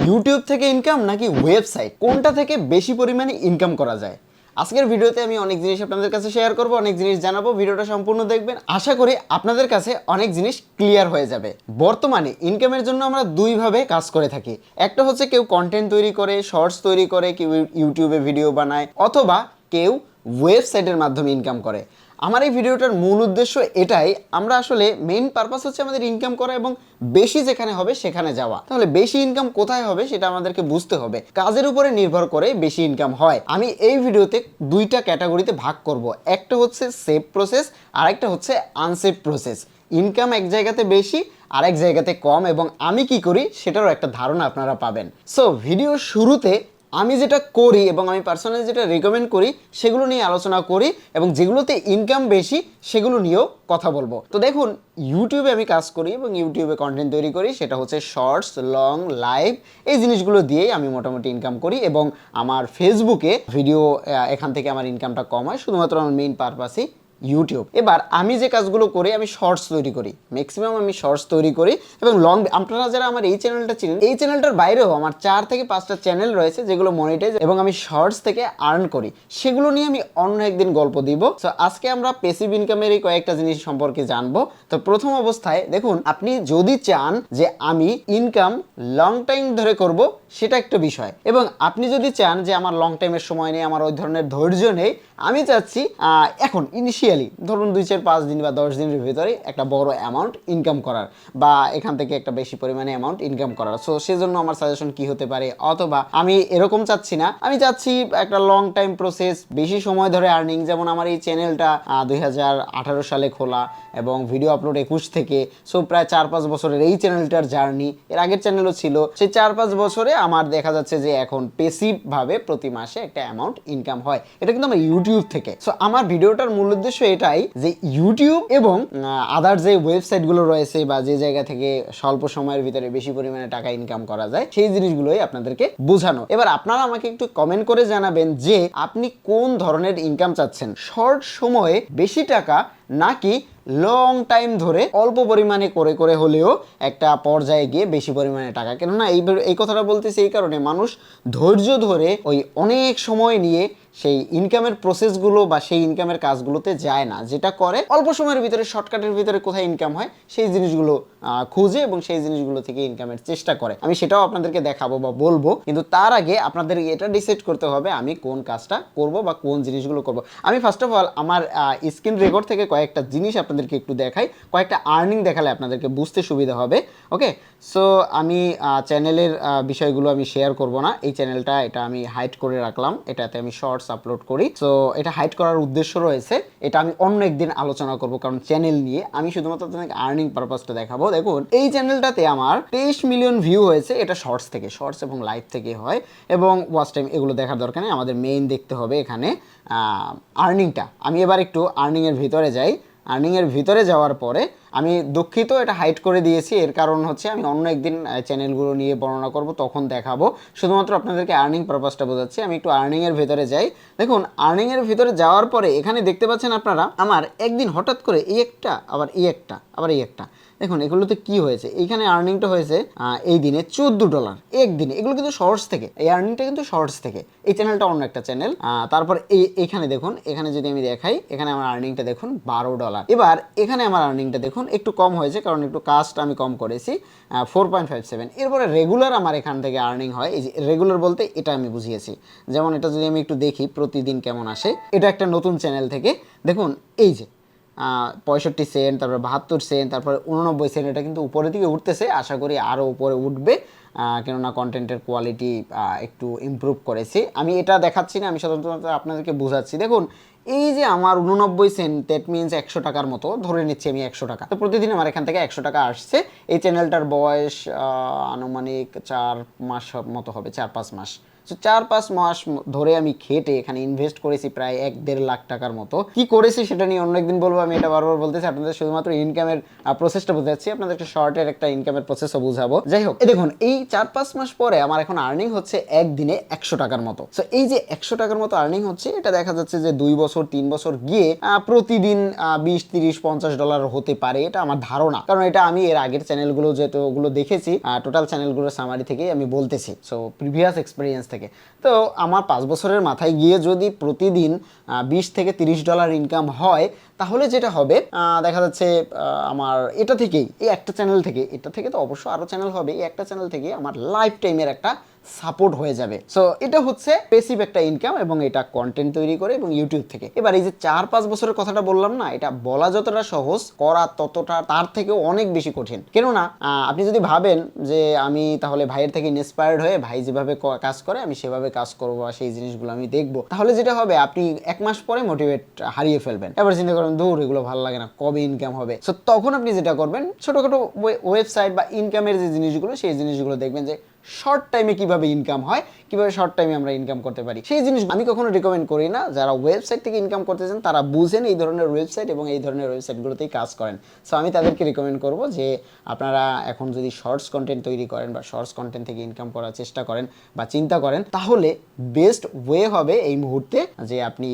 YouTube থেকে income নাকি website, কোনটা থেকে বেশি পরিমাণে ইনকাম করা যায়? আজকের ভিডিওতে আমি অনেক জিনিস আপনাদের কাছে শেয়ার করব, অনেক জিনিস জানাবো। ভিডিওটা সম্পূর্ণ দেখবেন, আশা করি আপনাদের কাছে অনেক জিনিস ক্লিয়ার হয়ে যাবে। বর্তমানে ইনকামের জন্য আমরা দুইভাবে কাজ করে থাকি। একটা হচ্ছে কেউ কন্টেন্ট তৈরি করে, শর্টস তৈরি করে, কেউ ইউটিউবে ভিডিও বানায়, অথবা কেউ ওয়েবসাইটের মাধ্যমে ইনকাম করে। আমার এই ভিডিওটার মূল উদ্দেশ্য এটাই, আমরা আসলে মেইন পারপাস হচ্ছে আমাদের ইনকাম করা এবং বেশি যেখানে হবে সেখানে যাওয়া। তাহলে বেশি ইনকাম কোথায় হবে সেটা আমাদেরকে বুঝতে হবে। কাজের উপরে নির্ভর করে বেশি ইনকাম হয়। আমি এই ভিডিওতে দুইটা ক্যাটাগরিতে ভাগ করব, একটা হচ্ছে সেফ প্রসেস, আরেকটা হচ্ছে আনসেফ প্রসেস। ইনকাম এক জায়গাতে বেশি, আরেক জায়গাতে কম, এবং আমি কি করি সেটারও একটা ধারণা আপনারা পাবেন। সো ভিডিও শুরুতে আমি যেটা করি এবং আমি পার্সোনালি যেটা রেকমেন্ড করি সেগুলো নিয়ে আলোচনা করি, এবং যেগুলোতে ইনকাম বেশি সেগুলো নিয়েও কথা বলবো। তো দেখুন, ইউটিউবে আমি কাজ করি এবং ইউটিউবে কন্টেন্ট তৈরি করি, সেটা হচ্ছে শর্টস, লং, লাইভ, এই জিনিসগুলো দিয়েই আমি মোটামুটি ইনকাম করি। এবং আমার ফেসবুকে ভিডিও, এখান থেকে আমার ইনকামটা কম হয়, শুধুমাত্র আমার মেইন পারপাসই ইউটিউব। এবার আমি যে কাজগুলো করি, আমি শর্টস তৈরি করি, ম্যাক্সিমাম আমি শর্টস তৈরি করি এবং লং। আপনারা যারা আমার এই চ্যানেলটা চিনেন, এই চ্যানেলটার বাইরেও আমার 4 থেকে 5টা চ্যানেল রয়েছে যেগুলো মনিটাইজ, এবং আমি শর্টস থেকে আর্ন করি। সেগুলো নিয়ে আমি অন্য একদিন গল্প দিব। সো আজকে আমরা প্যাসিভ ইনকামের এই কয়েকটা জিনিস সম্পর্কে জানবো। তো প্রথম অবস্থায় দেখুন, আপনি যদি চান যে আমি ইনকাম লং টাইম ধরে করব, সেটা একটা বিষয়। এবং আপনি যদি চান যে আমার লং টাইমের সময় নেই, আমার ওই ধরনের ধৈর্য নেই, আমি চাচ্ছি এখন ইনিশিয়ালি ধরুন 2-4-5 দিন বা 10 দিনের ভিতরে একটা বড় অ্যামাউন্ট ইনকাম করার, বা এখান থেকে একটা বেশি পরিমাণে অ্যামাউন্ট ইনকাম করার। সো সেজন্য আমার সাজেশন কি হতে পারে? অথবা আমি এরকম চাচ্ছি না, আমি চাচ্ছি একটা লং টাইম প্রসেস, বেশি সময় ধরে আর্নিং। যেমন আমার এই চ্যানেলটা 2018 সালে খোলা এবং ভিডিও আপলোড 21 থেকে। সো প্রায় 4-5 বছরের এই চ্যানেলটার জার্নি। এর আগের চ্যানেলও ছিল। সেই 4-5 বছরে আমার দেখা যাচ্ছে যে এখন পেসিভ ভাবে প্রতি মাসে একটা অ্যামাউন্ট ইনকাম হয়। এটা কিন্তু আমার ইউটিউব থেকে। সো আমার ভিডিওটার মূল উদ্দেশ্য এটাই যে ইউটিউব এবং আদার যে ওয়েবসাইটগুলো রয়েছে বা যে জায়গা থেকে স্বল্প সময়ের ভিতরে বেশি পরিমাণে টাকা ইনকাম করা যায়, সেই জিনিসগুলোই আপনাদেরকে বোঝানো। এবার আপনারা আমাকে একটু কমেন্ট করে জানাবেন যে আপনি কোন ধরনের ইনকাম চাচ্ছেন, শর্ট সময়ে বেশি টাকা নাকি লং টাইম ধরে অল্প পরিমাণে করে করে হলেও একটা পর্যায়ে গিয়ে বেশি পরিমাণে টাকা। কেননা এই কথাটা বলতেছি এই কারণে, মানুষ ধৈর্য ধরে ওই অনেক সময় নিয়ে সেই ইনকামের প্রসেসগুলো বা সেই ইনকামের কাজগুলোতে যায় না। যেটা করে অল্প সময়ের ভিতরে, শর্টকাটের ভিতরে কোথায় ইনকাম হয় সেই জিনিসগুলো খুঁজে এবং সেই জিনিসগুলো থেকে ইনকামের চেষ্টা করে। আমি সেটাও আপনাদেরকে দেখাবো বা বলবো, কিন্তু তার আগে আপনাদের এটা ডিসাইড করতে হবে আমি কোন কাজটা করব বা কোন জিনিসগুলো করব। আমি ফার্স্ট অফ অল আমার স্ক্রিন রেকর্ড থেকে কয়েকটা জিনিস আপনাদেরকে একটু দেখাই, কয়েকটা আর্নিং দেখালে আপনাদেরকে বুঝতে সুবিধা হবে। ওকে, সো আমি চ্যানেলের বিষয়গুলো আমি শেয়ার করব না। এই চ্যানেলটা এটা আমি হাইড করে রাখলাম, এটাতে আমি শর্টস আপলোড করি। সো এটা হাইড করার উদ্দেশ্য রয়েছে, এটা আমি অন্য একদিন আলোচনা করব, কারণ চ্যানেল নিয়ে আমি শুধুমাত্র আপনাকে আর্নিং পারপাসটা দেখাবো। দেখুন, এই চ্যানেলটাতে আমার 23 মিলিয়ন ভিউ হয়েছে। এটা শর্টস থেকে, শর্টস এবং লাইভ থেকে হয়, এবং ওয়াচ টাইম এগুলো দেখার দরকার নেই, আমাদের মেইন দেখতে হবে এখানে আর্নিংটা। আমি এবার একটু আর্নিংয়ের ভিতরে যাই। আর্নিংয়ের ভিতরে যাওয়ার পরে আমি দুঃখিত, এটা হাইড করে দিয়েছি। এর কারণ হচ্ছে আমি অন্য একদিন চ্যানেলগুলো নিয়ে বর্ণনা করব, তখন দেখাবো। শুধুমাত্র আপনাদেরকে আর্নিং পারপাসটা বোঝাচ্ছি। আমি একটু আর্নিংয়ের ভিতরে যাই। দেখুন, আর্নিংয়ের ভিতরে যাওয়ার পরে এখানে দেখতে পাচ্ছেন আপনারা, আমার একদিন হঠাৎ করে এই একটা, আবার এই একটা, আবার এই একটা। দেখুন এগুলোতে কি হয়েছে, এইখানে আর্নিংটা হয়েছে এই দিনে $14 একদিনে। এগুলো কিন্তু শর্টস থেকে, এই আর্নিংটা কিন্তু শর্টস থেকে। এই চ্যানেলটা অন্য একটা চ্যানেল। তারপর এইখানে দেখুন, এখানে যদি আমি দেখাই, এখানে আমার আর্নিংটা দেখুন $12। এবার এখানে আমার আর্নিংটা দেখুন একটু কম হয়েছে, কারণ একটু কাজটা আমি কম করেছি, 4.57। এরপরে রেগুলার আমার এখান থেকে আর্নিং হয়। এই যে রেগুলার বলতে এটা আমি বুঝিয়েছি। যেমন এটা যদি আমি একটু দেখি প্রতিদিন কেমন আসে, এটা একটা নতুন চ্যানেল থেকে। দেখুন এই যে 65 সেন্ট, তারপর 72 সেন্ট, তারপর 89 সেন্ট, এটা কিন্তু উপরের দিকে উঠতেছে। আশা করি আরও উপরে উঠবে, কেননা কন্টেন্টের কোয়ালিটি একটু ইমপ্রুভ করেছি। আমি এটা দেখাচ্ছি না, আমি সাধারণত আপনাদেরকে বোঝাচ্ছি। দেখুন এই যে আমার 89 সেন্ট, দ্যাট মিনস 100 টাকার মতো ধরে নিচ্ছি আমি, 100 টাকা। তো প্রতিদিন আমার এখান থেকে 100 টাকা আসছে। এই চ্যানেলটার বয়স আনুমানিক 4 মাস মতো হবে, 4-5 মাস। তো 4-5 মাস ধরে আমি খেটে এখানে ইনভেস্ট করেছি প্রায় 1-1.5 লাখ টাকার মতো। কি করেছি সেটা নিয়ে অন্য একদিন বলবো, আমি এটা বারবার বলতেছি, আপনাদের শুধুমাত্র ইনকামের প্রসেসটা বোঝাচ্ছি, আপনাদের একটা শর্টের একটা ইনকামের প্রসেসও বুঝাবো। যাই হোক, এই দেখুন এই 4-5 মাস পরে আমার এখন আর্নিং হচ্ছে একদিনে 100 টাকার মতো। সো এই যে 100 টাকার মতো আর্নিং হচ্ছে, এটা দেখা যাচ্ছে যে 2 বছর 3 বছর গিয়ে প্রতিদিন 20-30-50 ডলার হতে পারে, এটা আমার ধারণা। কারণ এটা আমি এর আগের চ্যানেলগুলো যেগুলো দেখেছি, টোটাল চ্যানেলগুলোর সামারি থেকেই আমি বলতেছি, সো প্রিভিয়াস এক্সপিরিয়েন্স থেকে। তো আমার 5 বছরের মাথায় গিয়ে যদি প্রতিদিন 20-30 ডলার ইনকাম হয়, তাহলে যেটা হবে দেখা যাচ্ছে আমার এটা থেকেই, এই একটা চ্যানেল থেকে, এটা থেকে তো অবশ্য আরও চ্যানেল হবে, এই একটা চ্যানেল থেকে আমার লাইফ টাইমের একটা সাপোর্ট হয়ে যাবে। সো এটা হচ্ছে পেসিভ একটা ইনকাম, এবং এটা কন্টেন্ট তৈরি করে এবং ইউটিউব থেকে। এবার এই যে 4-5 বছরের কথাটা বললাম না, এটা বলা যতটা সহজ, করা ততটা তার থেকেও অনেক বেশি কঠিন। কেননা আপনি যদি ভাবেন যে আমি তাহলে ভাইয়ের থেকে ইন্সপায়ার্ড হয়ে ভাই যেভাবে কাজ করে আমি সেভাবে কাজ করবো বা সেই জিনিসগুলো আমি দেখবো, তাহলে যেটা হবে আপনি 1 মাস পরে মোটিভেট হারিয়ে ফেলবেন। এবার চিন্তা করেন দূর এগুলো ভালো লাগে না, কবে ইনকাম হবে। সো তখন আপনি যেটা করবেন, ছোটোখাটো ওয়েবসাইট বা ইনকামের যে জিনিসগুলো, সেই জিনিসগুলো দেখবেন যে শর্ট টাইমে কিভাবে ইনকাম হয়, কিভাবে শর্ট টাইমে আমরা ইনকাম করতে পারি, সেই জিনিস আমি কখনো রিকমেন্ড করি না। যারা ওয়েবসাইট থেকে ইনকাম করতেছেন তারা বুঝেন এই ধরনের ওয়েবসাইট এবং এই ধরনের ওয়েবসাইটগুলোতেই কাজ করেন। সো আমি তাদেরকে রিকমেন্ড করব যে আপনারা এখন যদি শর্টস কন্টেন্ট তৈরি করেন বা শর্টস কন্টেন্ট থেকে ইনকাম করার চেষ্টা করেন বা চিন্তা করেন, তাহলে বেস্ট ওয়ে হবে এই মুহূর্তে যে আপনি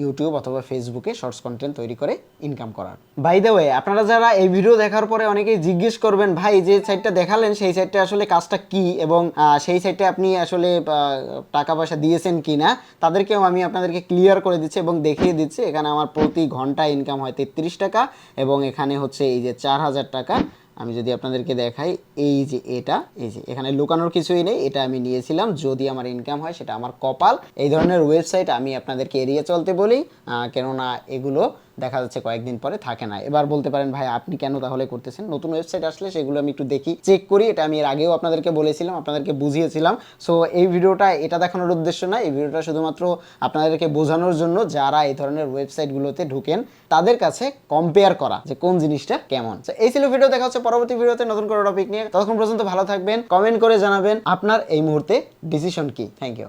ইউটিউব অথবা ফেসবুকে শর্টস কন্টেন্ট তৈরি করে ইনকাম করার। বাই দ্য ওয়ে, আপনারা যারা এই ভিডিও দেখার পরে অনেকেই জিজ্ঞেস করবেন, ভাই যে সাইটটা দেখালেন সেই সাইটটা আসলে কাজটা কি এবং সেই সাইটে আপনি আসলে টাকা পয়সা দিয়েছেন কি না, তাদেরকেও আমি আপনাদেরকে ক্লিয়ার করে দিচ্ছি এবং দেখিয়ে দিচ্ছি। এখানে আমার প্রতি ঘন্টা ইনকাম হয় 33 টাকা, এবং এখানে হচ্ছে এই যে 4000 টাকা। আমি যদি আপনাদেরকে দেখাই, এই যে এটা, এই যে এখানে লুকানোর কিছুই নেই, এটা আমি নিয়েছিলাম। যদি আমার ইনকাম হয় সেটা আমার কপাল। এই ধরনের ওয়েবসাইট আমি আপনাদেরকে এড়িয়ে চলতে বলি, কেননা এগুলো দেখা যাচ্ছে কয়েকদিন পরে থাকে না। এবার বলতে পারেন ভাই আপনি কেন তাহলে করতেছেন, নতুন ওয়েবসাইট আসলে সেগুলো আমি একটু দেখি, চেক করি। এটা আমি এর আগেও আপনাদেরকে বলেছিলাম, আপনাদেরকে বুঝিয়েছিলাম। সো এই ভিডিওটা এটা দেখানোর উদ্দেশ্য না, এই ভিডিওটা শুধুমাত্র আপনাদেরকে বোঝানোর জন্য যারা এই ধরনের ওয়েবসাইটগুলোতে ঢুকেন তাদের কাছে কম্পেয়ার করা যে কোন জিনিসটা কেমন। তো এই ছিল ভিডিও, দেখা হচ্ছে পরবর্তী ভিডিওতে নতুন কোনো টপিক নিয়ে। ততক্ষণ পর্যন্ত ভালো থাকবেন, কমেন্ট করে জানাবেন আপনার এই মুহূর্তে ডিসিশন কি। Thank you.